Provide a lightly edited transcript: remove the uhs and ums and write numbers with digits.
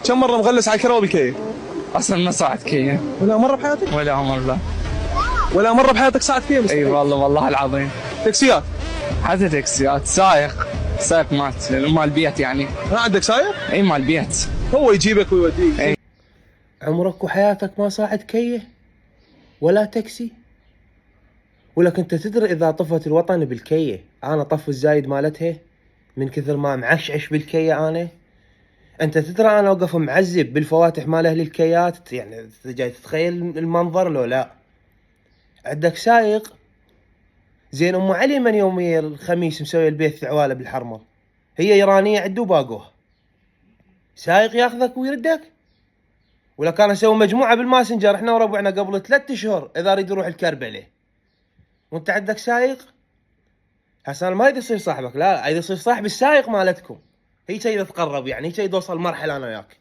كم مرة مغلس على الكهرباء بالكية؟ اصلا ما صعد كيا ولا مرة بحياتك؟ ولا مرة. ولا مرة بحياتك صعد كية؟ اي والله العظيم. تاكسيات؟ حتى تاكسيات سائق مال بيت يعني. ما عندك سايق؟ اي مال بيت. هو يجيبك ويوديك. أي. عمرك وحياتك ما صاعد كيه ولا تاكسي؟ ولك انت تدري اذا طفت الوطن بالكيه انا طف الزايد مالتها من كثر ما معشعش بالكيه انا. انت تدري انا اوقف معذب بالفواتح مال اهل الكيات، يعني جاي تتخيل المنظر لو لا؟ عندك سايق زين. ام علي من يومي الخميس مسوي البيت عواله بالحرمه، هي ايرانيه عدو باقوها، سايق ياخذك ويردك. ولا كان اسوي مجموعه بالماسنجر احنا وربعنا قبل 3 اشهر اذا اريد اروح الكربله، وانت عندك سايق. حسن ما يريد يصير صاحبك، لا يريد يصير صاحب السايق مالتكم. هي شي اذا تقرب، يعني هي شي توصل مرحله انا وياك.